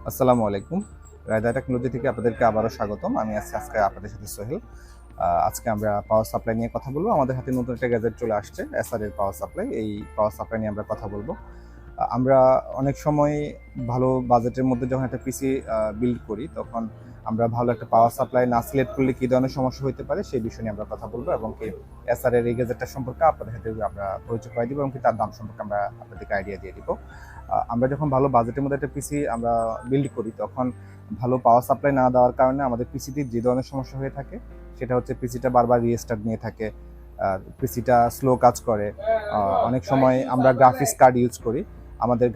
আসসালামু আলাইকুম। রায়দা টেকনোলজি থেকে আপনাদেরকে আবারও স্বাগতম। আমি আজকে আপনাদের সাথে সোহেল। আজকে আমরা পাওয়ার সাপ্লাই নিয়ে কথা বলবো। আমাদের হাতে নতুন একটা গ্যাজেট চলে আসছে, এসআর এর পাওয়ার সাপ্লাই। এই পাওয়ার সাপ্লাই নিয়ে আমরা কথা বলবো। আমরা অনেক সময় ভালো বাজেটের মধ্যে যখন একটা পিসি বিল্ড করি, তখন আমরা ভালো একটা পাওয়ার সাপ্লাই না সিলেক্ট করলে কী ধরনের সমস্যা হতে পারে সেই বিষয় নিয়ে আমরা কথা বলবো, এবং কি এসআর এর এই গ্যাজেটটা সম্পর্কে আপনাদের সাথে আমরা পরিচয় করে দিব, এবং কি তার দাম সম্পর্কে আমরা আপনাদেরকে আইডিয়া দিয়ে দিব। আমরা যখন ভালো বাজেটের মধ্যে একটা পিসি আমরা বিল্ড করি, তখন ভালো পাওয়ার সাপ্লাই না দেওয়ার কারণে আমাদের পিসিটির যে ধরনের সমস্যা হয়ে থাকে সেটা হচ্ছে পিসিটা বারবার রিস্টার্ট নিয়ে থাকে, পিসিটা স্লো কাজ করে। অনেক সময় আমরা গ্রাফিক্স কার্ড ইউজ করি, আমাদের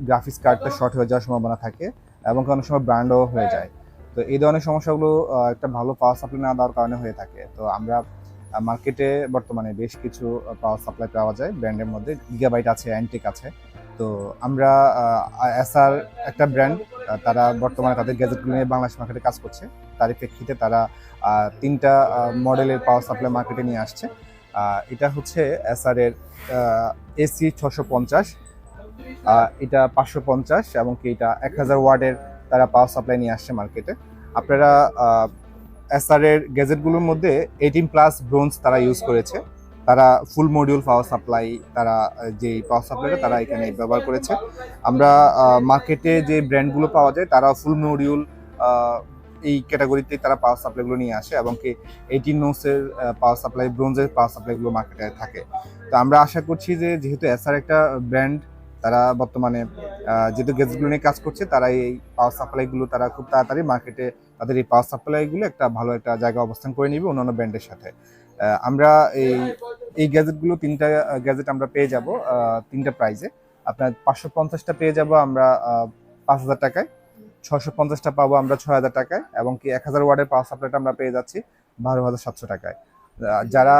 গ্রাফিক্স কার্ডটা শর্ট হয়ে যাওয়ার সম্ভাবনা থাকে, এবং অনেক সময় ব্র্যান্ডও হয়ে যায়। তো এই ধরনের সমস্যাগুলো একটা ভালো পাওয়ার সাপ্লাই না দেওয়ার কারণে হয়ে থাকে। তো আমরা মার্কেটে বর্তমানে বেশ কিছু পাওয়ার সাপ্লাই পাওয়া যায় ব্র্যান্ডের মধ্যে, গিগাবাইট আছে, অ্যান্টিক আছে। তো আমরা এসআর একটা ব্র্যান্ড, তারা বর্তমানে তাদের গ্যাজেটগুলো নিয়ে বাংলাদেশ মার্কেটে কাজ করছে। তারই প্রেক্ষিতে তারা তিনটা মডেলের পাওয়ার সাপ্লাই মার্কেটে নিয়ে আসছে। এটা হচ্ছে এসআর এর এসি 650, এটা 550, এবং কি এটা 1000 ওয়ার্ডের তারা পাওয়ার সাপ্লাই নিয়ে আসছে মার্কেটে। আপনারা এসআর এর গ্যাজেটগুলোর মধ্যে 18+ ব্রোঞ্জ তারা ইউজ করেছে। তারা ফুল মডিউল পাওয়ার সাপ্লাই, তারা যে পাওয়ার সাপ্লাইটা তারা এখানে ব্যবহার করেছে। আমরা মার্কেটে যে ব্র্যান্ডগুলো পাওয়া যায় তারা ফুল মডিউল এই ক্যাটাগরিতে তারা পাওয়ার সাপ্লাইগুলো নিয়ে আসে, এবং কি 18 নোসের পাওয়ার সাপ্লাই, ব্রোঞ্জের পাওয়ার সাপ্লাইগুলো মার্কেটে থাকে। তো আমরা আশা করছি যে যেহেতু এসআর একটা ব্র্যান্ড, তারা বর্তমানে যেহেতু গ্যাজেটগুলো নিয়ে কাজ করছে, তারা এই পাওয়ার সাপ্লাইগুলো তারা খুব তাড়াতাড়ি মার্কেটে তাদের এই পাওয়ার সাপ্লাইগুলো একটা ভালো একটা জায়গায় অবস্থান করে নিবে অন্যান্য ব্র্যান্ডের সাথে। আমরা এই গ্যাজেটগুলো তিনটা গ্যাজেট আমরা পেয়ে যাব তিনটা প্রাইজে। আপনার 550টা পেয়ে যাব আমরা 5000 টাকায়, 650টা পাবো আমরা 6000 টাকায়, এবং কি 1000 ওয়াটের পাওয়ার সাপ্লাইটা আমরা পেয়ে যাচ্ছি 12700 টাকায়। যারা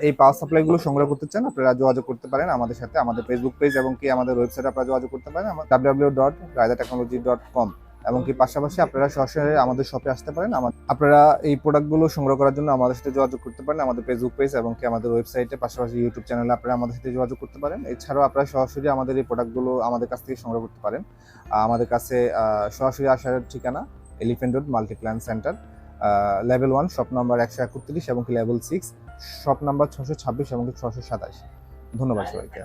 এই পাওয়ার সাপ্লাইগুলো সংগ্রহ করতে চান, আপনারা যোগাযোগ করতে পারেন আমাদের সাথে। আমাদের ফেসবুক পেজ এবং কি আমাদের ওয়েবসাইটে আপনারা যোগাযোগ করতে পারেন, www.raidatechnology.com। এবং কি পাশাপাশি আপনারা সরাসরি আমাদের শপে আসতে পারেন। আপনারা এই প্রোডাক্টগুলো সংগ্রহ করার জন্য আমাদের সাথে যোগাযোগ করতে পারেন আমাদের ফেসবুক পেজ এবং কি আমাদের ওয়েবসাইটে, পাশাপাশি ইউটিউব চ্যানেলে আপনারা আমাদের সাথে যোগাযোগ করতে পারেন। এছাড়াও আপনারা সরাসরি আমাদের এই প্রোডাক্টগুলো আমাদের কাছ থেকে সংগ্রহ করতে পারেন। আমাদের কাছে সরাসরি আসার ঠিকানা elephant road Multiplan centre, level 1, shop number 131, এবং কি লেভেল 6, শপ নাম্বার 626 এবং 627। ধন্যবাদ সবাইকে।